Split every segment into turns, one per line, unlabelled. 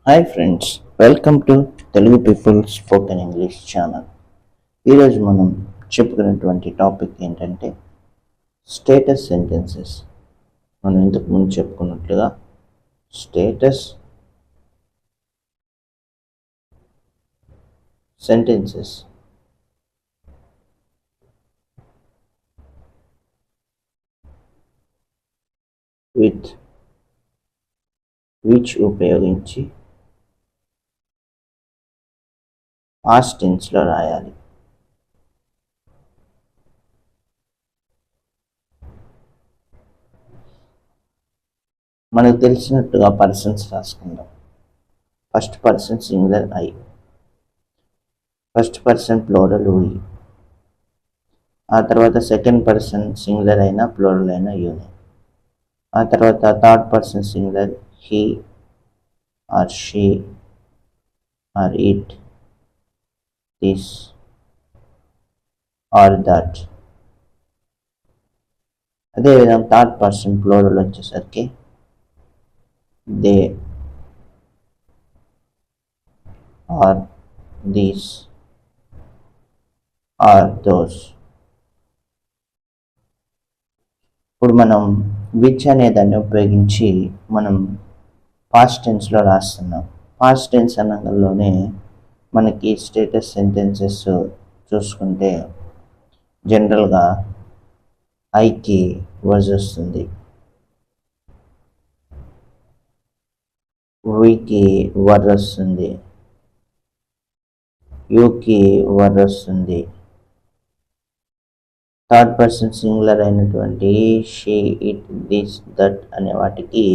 Hi friends, welcome to Telugu people spoken English channel. ఈరోజు మనం చెప్పుకున్నటువంటి టాపిక్ ఏంటంటే స్టేటస్ సెంటెన్సెస్. మనం ఇంతకు ముందు చెప్పుకున్నట్లుగా స్టేటస్ సెంటెన్సెస్ విత్ విచ్ ఉపయోగించి పాస్ట్ టెన్స్లో రాయాలి. మనకు తెలిసినట్టుగా పర్సన్స్ రాసుకుందాం. First person singular I, first person plural we, ఆ తర్వాత సెకండ్ పర్సన్ సింగులర్ అయినా ప్లూరల్ అయినా యూనే, ఆ తర్వాత third person singular he or she or it, this or that. అదేవిధంగా థర్డ్ పర్సన్ ప్లూరల్ వచ్చేసరికి they or these or those. ఇప్పుడు మనం విచ్ అనే దాన్ని ఉపయోగించి మనం పాస్ట్ టెన్స్లో రాస్తున్నాం. పాస్ట్ టెన్స్ అనగానే మనకి స్టేటస్ సెంటెన్సెస్ చూసుకుంటే జనరల్గా ఐకి వాజ్ వస్తుంది, వీకి వర్ వస్తుంది, యూకి వర్ వస్తుంది, థర్డ్ పర్సన్ సింగులర్ అయినటువంటి షీ ఇట్ దిస్ దట్ అనే వాటికి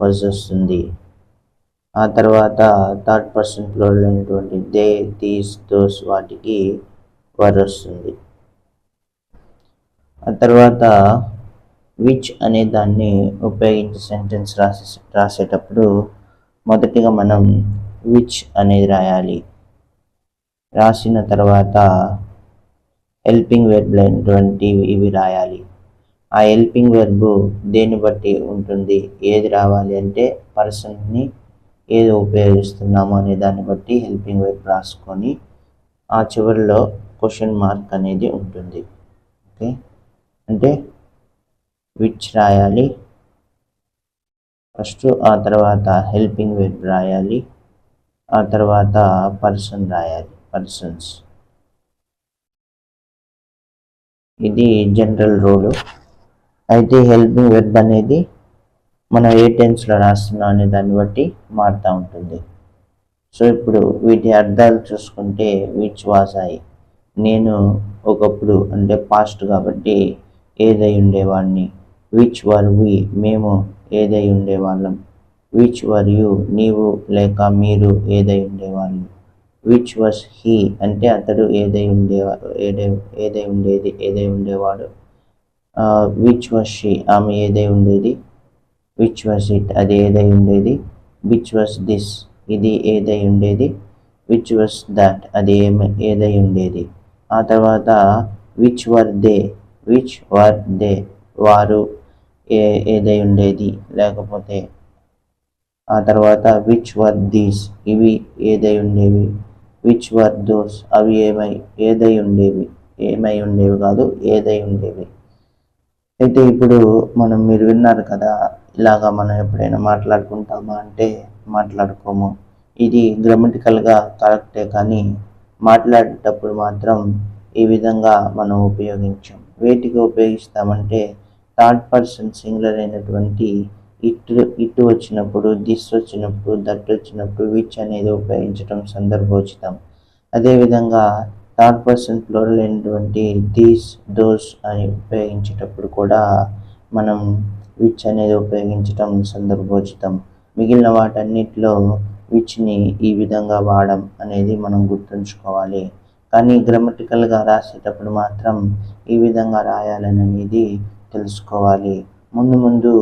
వాజ్ వస్తుంది. ఆ తర్వాత థర్డ్ పర్సన్ ప్లూరల్ అయినటువంటి దే దీస్ దోస్ వాటికి వర్ వస్తుంది. ఆ తర్వాత విచ్ అనే దాన్ని ఉపయోగించి సెంటెన్స్ రాసేటప్పుడు మొదటిగా మనం విచ్ అనేది రాయాలి. రాసిన తర్వాత హెల్పింగ్ వెర్బ్ అయినటువంటి ఇవి రాయాలి. ఆ హెల్పింగ్ వెర్బ్ దేన్ని బట్టి ఉంటుంది, ఏది రావాలి అంటే పర్సన్ని ఏది ఉపయోగిస్తున్నాము అనే దాన్ని బట్టి హెల్పింగ్ వెర్బ్ రాసుకొని ఆ చివరిలో క్వశ్చన్ మార్క్ అనేది ఉంటుంది. ఓకే, అంటే విచ్ రాయాలి ఫస్ట్, ఆ తర్వాత హెల్పింగ్ వెర్బ్ రాయాలి, ఆ తర్వాత పర్సన్ రాయాలి, పర్సన్స్. ఇది జనరల్ రూల్. అయితే హెల్పింగ్ వెర్బ్ అనేది మనం ఏ టెన్స్లో రాస్తున్నాం అనే దాన్ని బట్టి మారుతూ ఉంటుంది. సో ఇప్పుడు వీటి అర్థాలు చూసుకుంటే విచ్ వాజ్ ఐ, నేను ఒకప్పుడు అంటే పాస్ట్ కాబట్టి ఏదై ఉండేవాడిని. విచ్ వర్ వి, మేము ఏదై ఉండేవాళ్ళం. విచ్ వర్ యూ, నీవు లేక మీరు ఏదై ఉండేవాళ్ళు. విచ్ వాజ్ హీ అంటే అతడు ఏదై ఉండేవాడు. విచ్ వాజ్ షీ, ఆమె ఏదై ఉండేది. విచ్ వాజ్ ఇట్, అది ఏదై ఉండేది. విచ్ వాజ్ దిస్, ఇది ఏదై ఉండేది. విచ్ వాజ్ దట్, అది ఏదై ఉండేది. ఆ తర్వాత విచ్ వర్ దే, వారు ఏదై ఉండేది లేకపోతే. ఆ తర్వాత విచ్ వర్ దీస్, ఇవి ఏదై ఉండేవి. విచ్ వర్ దోస్, అవి ఏదై ఉండేవి కాదు, ఏదై ఉండేవి. అయితే ఇప్పుడు మీరు విన్నారు కదా, ఇలాగా మనం ఎప్పుడైనా మాట్లాడుకుంటామా అంటే మాట్లాడుకోము. ఇది గ్రామటికల్గా కరెక్టే, కానీ మాట్లాడేటప్పుడు మాత్రం ఈ విధంగా మనం ఉపయోగించాం. వేటికి ఉపయోగిస్తామంటే థర్డ్ పర్సన్ సింగులర్ అయినటువంటి ఇటు వచ్చినప్పుడు, దిస్ వచ్చినప్పుడు, దట్ వచ్చినప్పుడు విచ్ అనేది ఉపయోగించడం సందర్భోచితం. అదేవిధంగా థర్డ్ పర్సన్ ప్లూరల్ అయినటువంటి దీస్ దోస్ అని ఉపయోగించేటప్పుడు కూడా మనం విచ్ అనేది ఉపయోగించడం సందర్భోచితం. మిగిలిన వాటన్నిటిలో విచ్ని ఈ విధంగా వాడడం అనేది మనం గుర్తుంచుకోవాలి. కానీ గ్రామటికల్గా రాసేటప్పుడు మాత్రం ఈ విధంగా రాయాలని అనేది తెలుసుకోవాలి. ముందు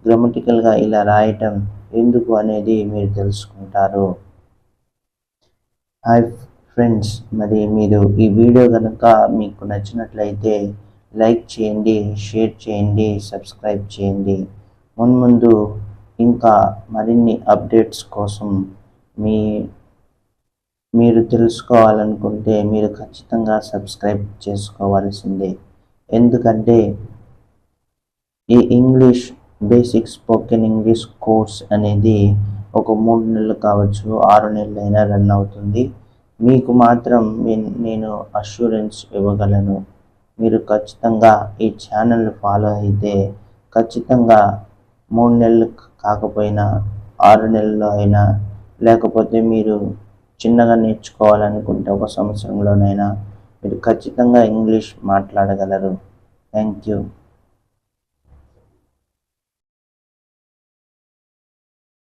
గ్రామటికల్గా ఇలా రాయటం ఎందుకు అనేది మీరు తెలుసుకుంటారు. హాయ్ ఫ్రెండ్స్, మరి మీరు ఈ వీడియో కనుక మీకు నచ్చినట్లయితే లైక్ చేయండి, షేర్ చేయండి, సబ్స్క్రైబ్ చేయండి. ముందు ఇంకా ఇంకా మరిన్ని అప్డేట్స్ కోసం మీరు తెలుసుకోవాలనుకుంటే మీరు ఖచ్చితంగా సబ్స్క్రైబ్ చేసుకోవాల్సిందే. ఎందుకంటే ఈ English basic spoken English course అనేది ఒక 3 నెలలు కావచ్చు, 6 నెలలైనా రన్ అవుతుంది. మీకు మాత్రం నేను అష్యూరెన్స్ ఇవ్వగలను. మీరు ఖచ్చితంగా ఈ ఛానల్ ఫాలో అయితే ఖచ్చితంగా 3 నెలలు కాకపోయినా 6 నెలల్లో అయినా, లేకపోతే మీరు చిన్నగా నేర్చుకోవాలనుకుంటే 1 సంవత్సరంలోనైనా మీరు ఖచ్చితంగా ఇంగ్లీష్ మాట్లాడగలరు. Thank you.